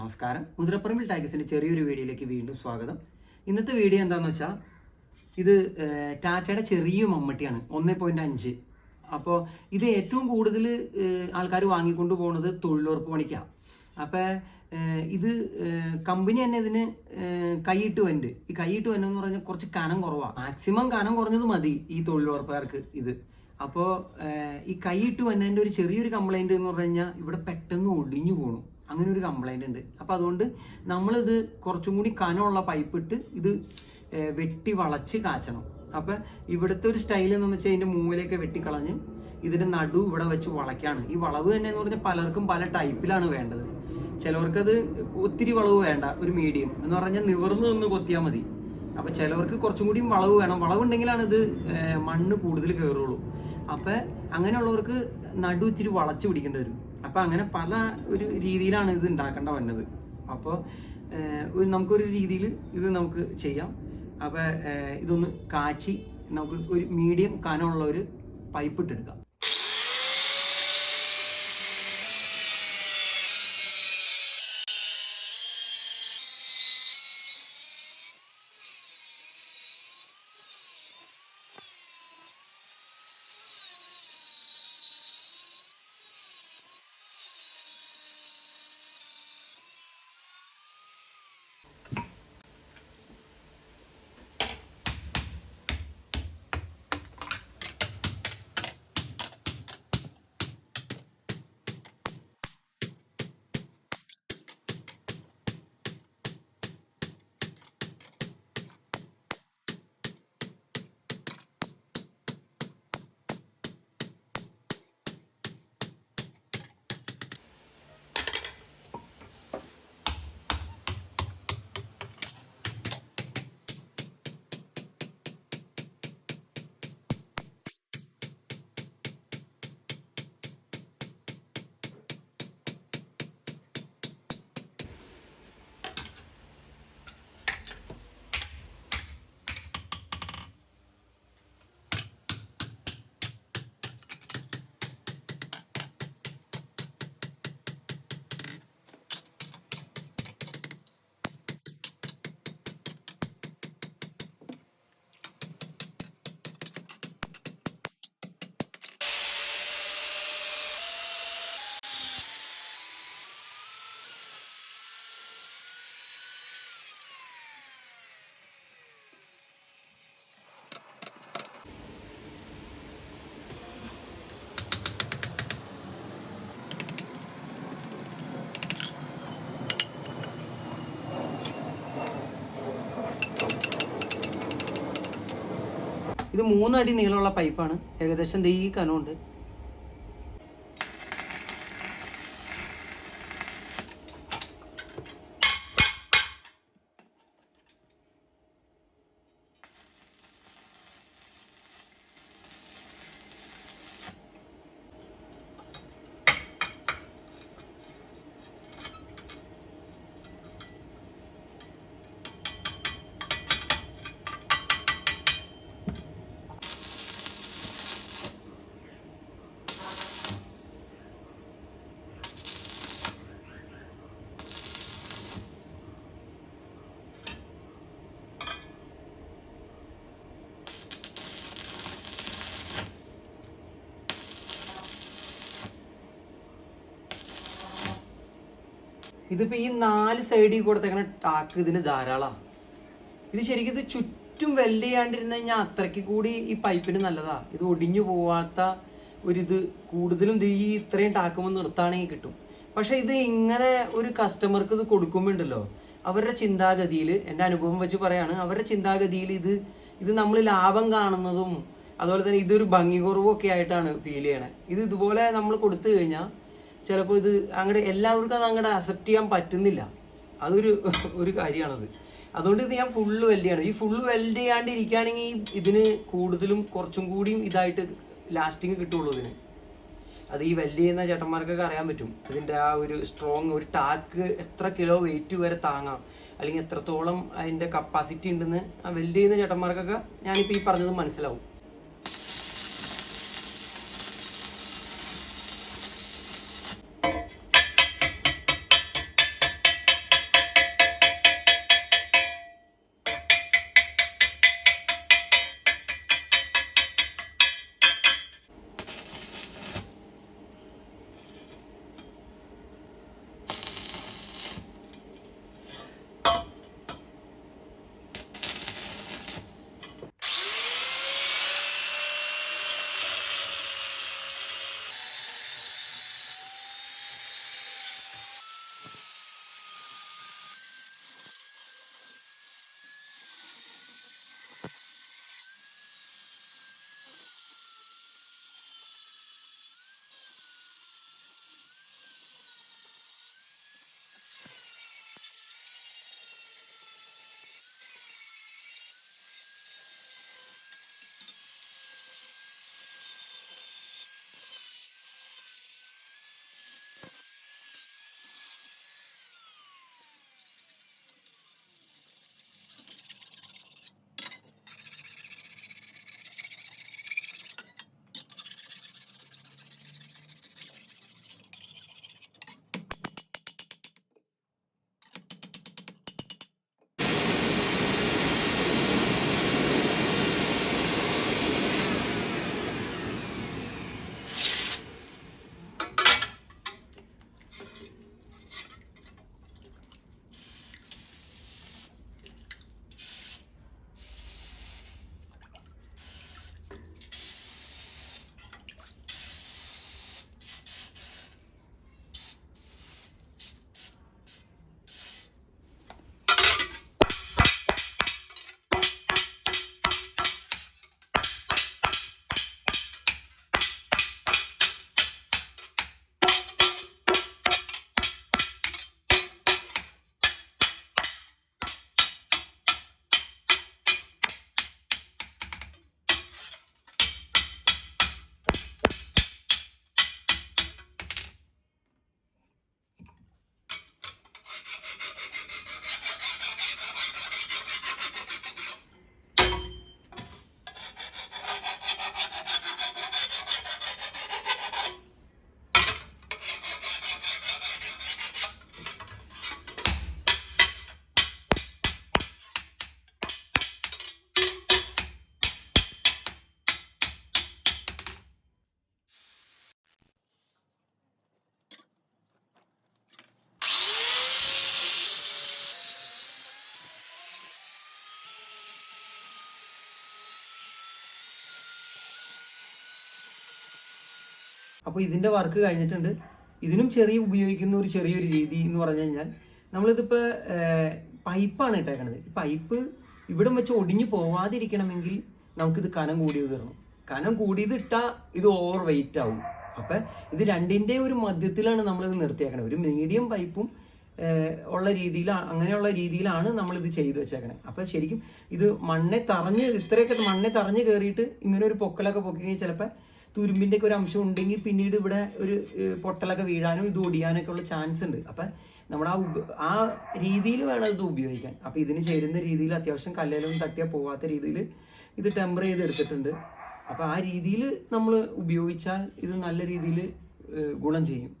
നമസ്കാരം. മുതിരപ്പറമ്പിൽ ടാക്സിൻ്റെ ചെറിയൊരു വീഡിയോയിലേക്ക് വീണ്ടും സ്വാഗതം. ഇന്നത്തെ വീഡിയോ എന്താണെന്ന് വെച്ചാൽ ഇത് ടാറ്റയുടെ ചെറിയ മമ്മട്ടിയാണ് 1.5. അപ്പോൾ ഇത് ഏറ്റവും കൂടുതൽ ആൾക്കാർ വാങ്ങിക്കൊണ്ട് പോകുന്നത് തൊഴിലുറപ്പ് പണിക്കാണ്. അപ്പോൾ ഇത് കമ്പനി തന്നെ ഇതിന് കൈയിട്ട് വരുന്നുണ്ട്. ഈ കൈയിട്ട് വരുന്നതെന്ന് പറഞ്ഞാൽ കുറച്ച് കനം കുറവാണ്. മാക്സിമം കനം കുറഞ്ഞത് മതി ഈ തൊഴിലുറപ്പുകാർക്ക് ഇത്. അപ്പോൾ ഈ കൈയിട്ട് വന്നതിൻ്റെ ഒരു ചെറിയൊരു കംപ്ലൈൻറ്റ് എന്ന് പറഞ്ഞു കഴിഞ്ഞാൽ ഇവിടെ പെട്ടെന്ന് ഒടിഞ്ഞു പോകണം, അങ്ങനെ ഒരു കംപ്ലൈൻറ്റ് ഉണ്ട്. അപ്പോൾ അതുകൊണ്ട് നമ്മളിത് കുറച്ചും കൂടി കനമുള്ള പൈപ്പ് ഇട്ട് ഇത് വെട്ടി വളച്ച് കാച്ചണം. അപ്പം ഇവിടുത്തെ ഒരു സ്റ്റൈൽ എന്ന് വെച്ചാൽ ഇതിൻ്റെ മൂലയൊക്കെ വെട്ടിക്കളഞ്ഞ് ഇതിൻ്റെ നടു ഇവിടെ വെച്ച് വളയ്ക്കാണ്. ഈ വളവ് തന്നെ എന്ന് പറഞ്ഞാൽ പലർക്കും പല ടൈപ്പിലാണ് വേണ്ടത്. ചിലവർക്കത് ഒത്തിരി വളവ് വേണ്ട, ഒരു മീഡിയം എന്ന് പറഞ്ഞാൽ നിവർന്ന് നിന്ന് കൊത്തിയാൽ മതി. അപ്പോൾ ചിലവർക്ക് കുറച്ചും കൂടിയും വളവ് വേണം. വളവുണ്ടെങ്കിലാണ് ഇത് മണ്ണ് കൂടുതൽ കയറുള്ളൂ. അപ്പം അങ്ങനെയുള്ളവർക്ക് നടു ഇച്ചിരി വളച്ച് പിടിക്കേണ്ടി വരും. അപ്പം അങ്ങനെ പല ഒരു രീതിയിലാണ് ഇത് ഉണ്ടാക്കേണ്ട വന്നത്. അപ്പോൾ നമുക്കൊരു രീതിയിൽ ഇത് നമുക്ക് ചെയ്യാം. അപ്പോൾ ഇതൊന്ന് കാച്ചി നമുക്ക് ഒരു മീഡിയം കനമുള്ള ഒരു പൈപ്പ് ഇട്ടെടുക്കാം. ഇത് 3 അടി നീളമുള്ള പൈപ്പാണ്. ഏകദേശം ഈ കനമുണ്ട്. ഇതിപ്പോൾ ഈ 4 സൈഡിൽ കൊടുത്തേക്കണ ടാക്ക് ഇതിന് ധാരാളമാണ്. ഇത് ശരിക്കും ഇത് ചുറ്റും വെല്ല് ചെയ്യാണ്ടിരുന്ന് കഴിഞ്ഞാൽ അത്രയ്ക്ക് കൂടി ഈ പൈപ്പിന് നല്ലതാണ്. ഇത് ഒടിഞ്ഞു പോവാത്ത ഒരിത് കൂടുതലും ഈ ഇത്രയും ടാക്കുമ്പോൾ നിർത്താണെങ്കിൽ കിട്ടും. പക്ഷേ ഇത് ഇങ്ങനെ ഒരു കസ്റ്റമർക്ക് ഇത് കൊടുക്കുമ്പോൾ ഉണ്ടല്ലോ, അവരുടെ ചിന്താഗതിയിൽ, എൻ്റെ അനുഭവം വെച്ച് പറയാണ്, അവരുടെ ചിന്താഗതിയിൽ ഇത് നമ്മൾ ലാഭം കാണുന്നതും അതുപോലെ തന്നെ ഇതൊരു ഭംഗി കുറവും ഒക്കെ ആയിട്ടാണ് ഫീൽ ചെയ്യണത്. ഇത് ഇതുപോലെ നമ്മൾ കൊടുത്തു കഴിഞ്ഞാൽ ചിലപ്പോൾ ഇത് അങ്ങോട്ട് എല്ലാവർക്കും അത് അങ്ങോട്ട് അക്സെപ്റ്റ് ചെയ്യാൻ പറ്റുന്നില്ല. ഒരു കാര്യമാണത്. അതുകൊണ്ട് ഇത് ഞാൻ ഫുള്ള് വെൽഡിയാണ്. ഈ ഫുള്ള് വെൽഡ് ചെയ്യാണ്ടിരിക്കുകയാണെങ്കിൽ ഇതിന് കൂടുതലും കുറച്ചും കൂടിയും ഇതായിട്ട് ലാസ്റ്റിങ് കിട്ടുള്ളൂ ഇതിന്. അത് ഈ വെൽഡ് ചെയ്യുന്ന ചേട്ടന്മാർക്കൊക്കെ അറിയാൻ പറ്റും ഇതിൻ്റെ ആ ഒരു സ്ട്രോങ്. ഒരു ടാക്ക് എത്ര കിലോ വെയിറ്റ് വരെ താങ്ങാം, അല്ലെങ്കിൽ എത്രത്തോളം അതിൻ്റെ കപ്പാസിറ്റി ഉണ്ടെന്ന് ആ വെൽഡ് ചെയ്യുന്ന ചേട്ടന്മാർക്കൊക്കെ ഞാനിപ്പോൾ ഈ പറഞ്ഞത് മനസ്സിലാവും. അപ്പോൾ ഇതിൻ്റെ വർക്ക് കഴിഞ്ഞിട്ടുണ്ട്. ഇതിനും ഉപയോഗിക്കുന്ന ഒരു ചെറിയൊരു രീതി എന്ന് പറഞ്ഞു കഴിഞ്ഞാൽ, നമ്മളിതിപ്പോൾ പൈപ്പാണ് ഇട്ടേക്കണത്. ഈ പൈപ്പ് ഇവിടം വെച്ച് ഒടിഞ്ഞു പോവാതിരിക്കണമെങ്കിൽ നമുക്കിത് കനം കൂടിയത് തരണം. കനം കൂടിയത് ഇട്ടാൽ ഇത് ഓവർ വെയിറ്റ് ആവും. അപ്പം ഇത് രണ്ടിൻ്റെ ഒരു മധ്യത്തിലാണ് നമ്മളിത് നിർത്തിയേക്കണത്. ഒരു മീഡിയം പൈപ്പും ഉള്ള അങ്ങനെയുള്ള രീതിയിലാണ് നമ്മളിത് ചെയ്തു വെച്ചേക്കണേ. അപ്പം ശരിക്കും ഇത് ഇത്രയൊക്കെ മണ്ണെ തറഞ്ഞ് കയറിയിട്ട് ഇങ്ങനെ ഒരു പൊക്കലൊക്കെ പൊക്കി കഴിഞ്ഞാൽ ചിലപ്പോൾ തുരുമ്പിൻ്റെ ഒക്കെ ഒരു അംശം ഉണ്ടെങ്കിൽ പിന്നീട് ഇവിടെ ഒരു പൊട്ടലൊക്കെ വീഴാനും ഇത് ഒടിയാനൊക്കെ ഉള്ള ചാൻസ് ഉണ്ട്. അപ്പം നമ്മൾ ആ രീതിയിൽ വേണം ഇത് ഉപയോഗിക്കാൻ. അപ്പം ഇതിന് ചേരുന്ന രീതിയിൽ അത്യാവശ്യം കല്ലേലൊന്നും തട്ടിയാൽ പോകാത്ത രീതിയിൽ ഇത് ടെമ്പർ ചെയ്ത് എടുത്തിട്ടുണ്ട്. അപ്പം ആ രീതിയിൽ നമ്മൾ ഉപയോഗിച്ചാൽ ഇത് നല്ല രീതിയിൽ ഗുണം ചെയ്യും.